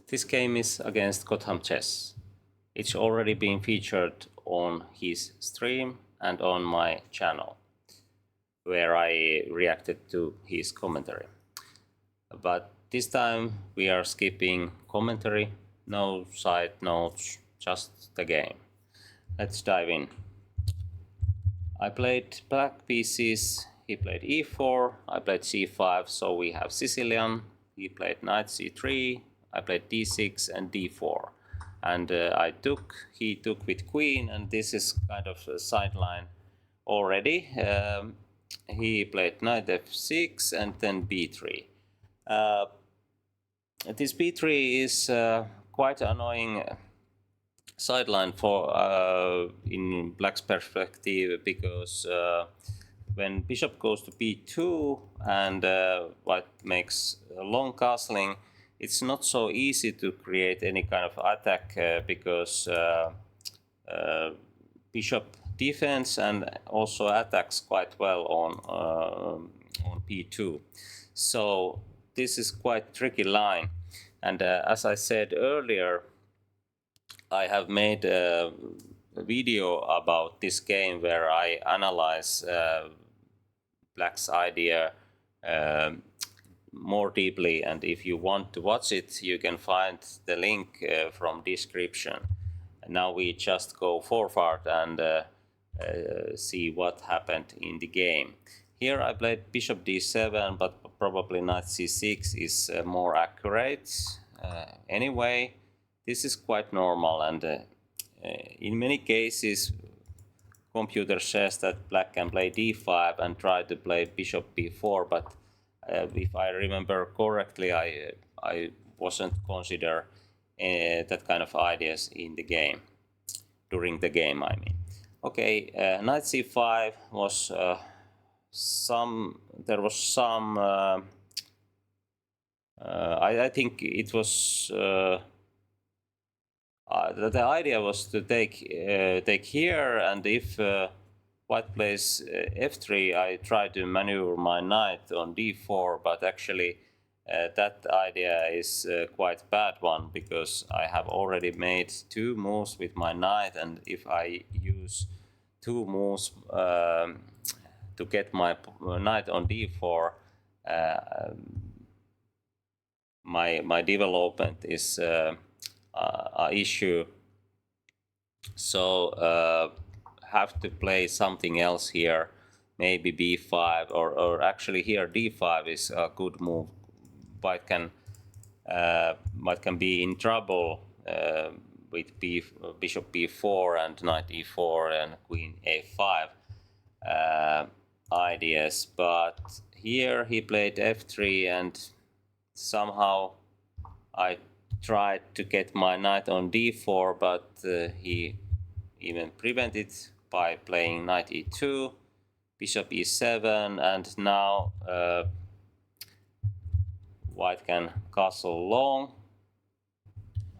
This game is against GothamChess. It's already been featured on his stream and on my channel, where I reacted to his commentary. But this time we are skipping commentary, no side notes, just the game. Let's dive in. I played black pieces, he played e4, I played c5, so we have Sicilian. He played knight c3, I played d6 and d4. And he took with queen, and this is kind of a sideline already. He played knight f6 and then b3. This b3 is quite annoying sideline for in black's perspective, because when bishop goes to b2 and white makes long castling, it's not so easy to create any kind of attack because bishop defends and also attacks quite well on b2. So this is quite tricky line, and as I said earlier, I have made a video about this game where I analyze black's idea more deeply, and if you want to watch it, you can find the link from description. And now we just go forward and see what happened in the game. Here I played bishop d7, but probably knight c6 is more accurate. Anyway, this is quite normal, and in many cases computer says that black can play d5 and try to play bishop b4, but if I remember correctly, I wasn't consider that kind of ideas in the game, during the game I mean. Okay, knight c5 was I think it was the idea was to take here, and if white plays f3, I try to maneuver my knight on d4, but actually that idea is quite bad one, because I have already made 2 moves with my knight, and if I use 2 moves to get my knight on d4, my development is a issue. So have to play something else here, maybe b5, or actually here d5 is a good move. White can be in trouble with bishop b4 and knight e4 and queen a5 ideas, but here he played f3, and somehow I tried to get my knight on d4, but he even prevented by playing knight e2, bishop e7, and now white can castle long.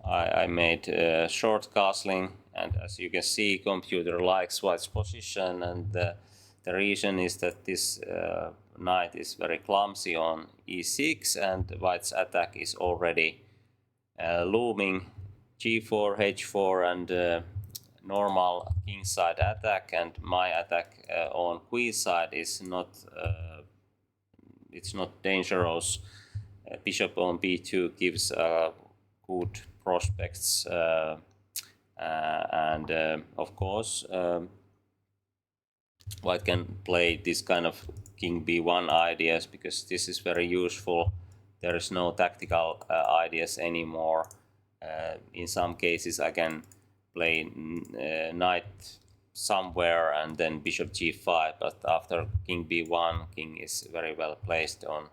I made short castling, and as you can see, computer likes white's position, and the reason is that this knight is very clumsy on e6, and white's attack is already looming. g4, h4, and normal kingside attack, and my attack on queenside is not it's not dangerous. Bishop on b2 gives good prospects, and of course white can play this kind of king b1 ideas, because this is very useful. There is no tactical ideas anymore. In some cases I can play knight somewhere and then bishop g5, but after king b1, king is very well placed on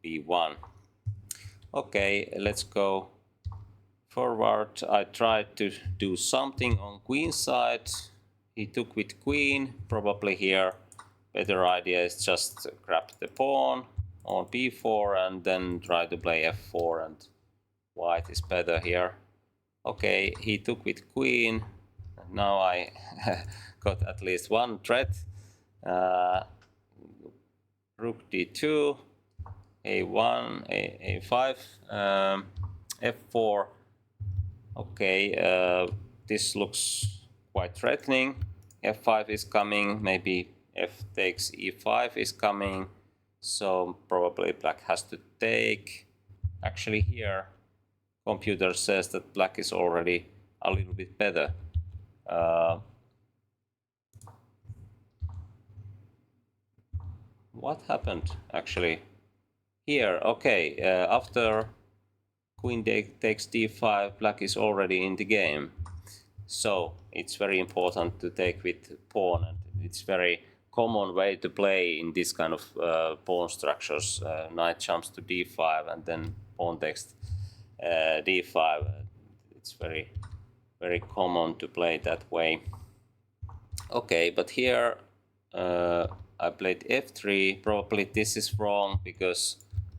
b1. Okay, let's go forward. I tried to do something on queen side. He took with queen. Probably here better idea is just grab the pawn on b4 and then try to play f4, and white is better here. Okay, he took with queen. Now I got at least one threat. Rook d2, a1, a5, f4. Okay, this looks quite threatening. f5 is coming, maybe f takes e5 is coming, so probably black has to take. Actually here computer says that black is already a little bit better. What happened actually here? Okay, after queen takes d5, black is already in the game. So it's very important to take with pawn, and it's very common way to play in this kind of pawn structures. Knight jumps to d5 and then pawn takes d5. It's very, very common to play that way. Okay, but here I played f3. Probably this is wrong because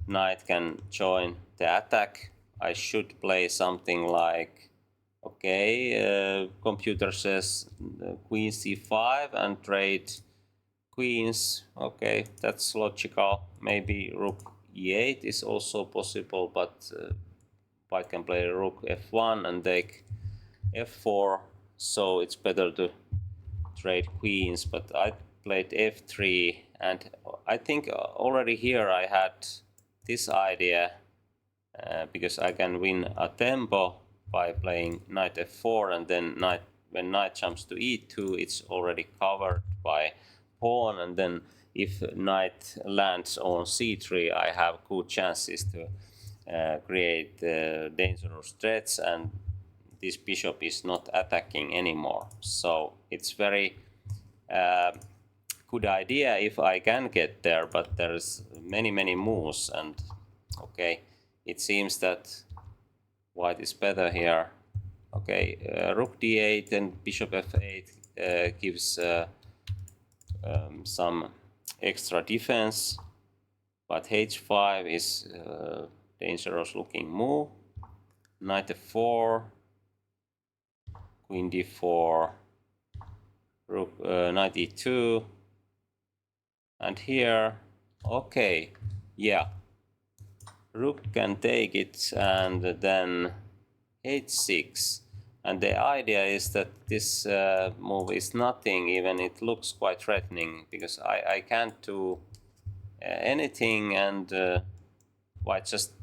knight can join the attack. I should play something like, okay, computer says queen c5 and trade queens. Okay, that's logical. Maybe rook e8 is also possible, but white can play rook f1 and take f4, so it's better to trade queens. But I played f3, and I think already here I had this idea because I can win a tempo by playing knight f4, and then when knight jumps to e2, it's already covered by pawn, and then if knight lands on c3, I have good chances to create dangerous threats, and this bishop is not attacking anymore. So it's very good idea if I can get there, but there's many moves, and okay, it seems that white is better here. Okay, rook d8 and bishop f8 gives some extra defense, but h5 is dangerous looking move. Knight f4, queen d4, rook knight e2, and here, okay, yeah, rook can take it, and then h6. And the idea is that this move is nothing, even it looks quite threatening, because I can't do anything, and white just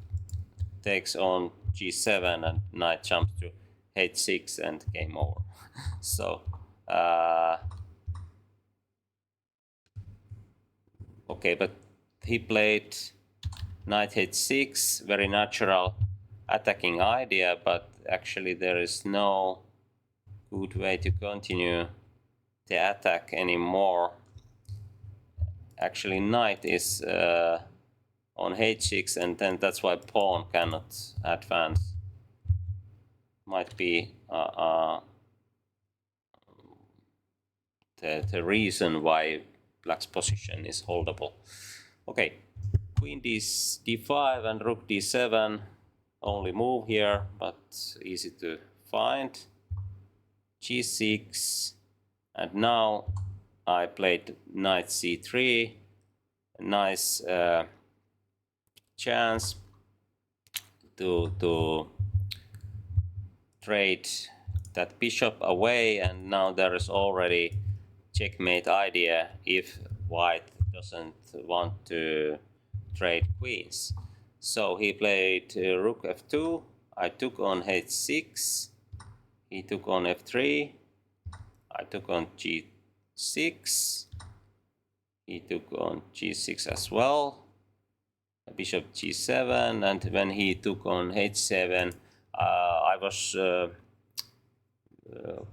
takes on g7 and knight jumps to h6 and game over. So okay, but he played knight h6, very natural attacking idea, but actually there is no good way to continue the attack anymore. Actually knight is on h6, and then that's why pawn cannot advance. Might be the reason why black's position is holdable. Okay, queen d5 and rook d7, only move here, but easy to find. g6, and now I played knight c3, nice chance to trade that bishop away, and now there is already checkmate idea if white doesn't want to trade queens. So he played rook f2, I took on h6, he took on f3, I took on g6, he took on g6 as well, bishop g7, and when he took on h7, I was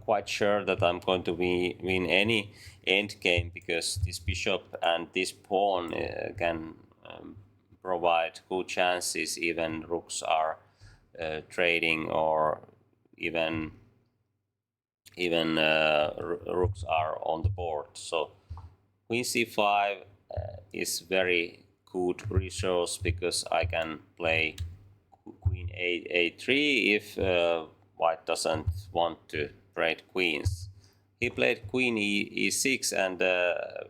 quite sure that I'm going to win any endgame, because this bishop and this pawn can provide good chances, even rooks are trading, or even rooks are on the board. So queen c5 is very good resource, because I can play queen a3 if white doesn't want to trade queens. He played queen e6, and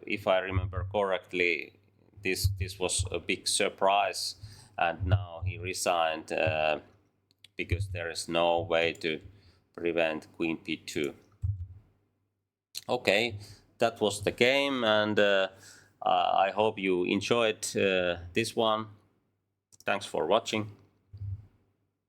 if I remember correctly, this was a big surprise, and now he resigned because there is no way to prevent queen b2. Okay, that was the game, and I hope you enjoyed this one. Thanks for watching.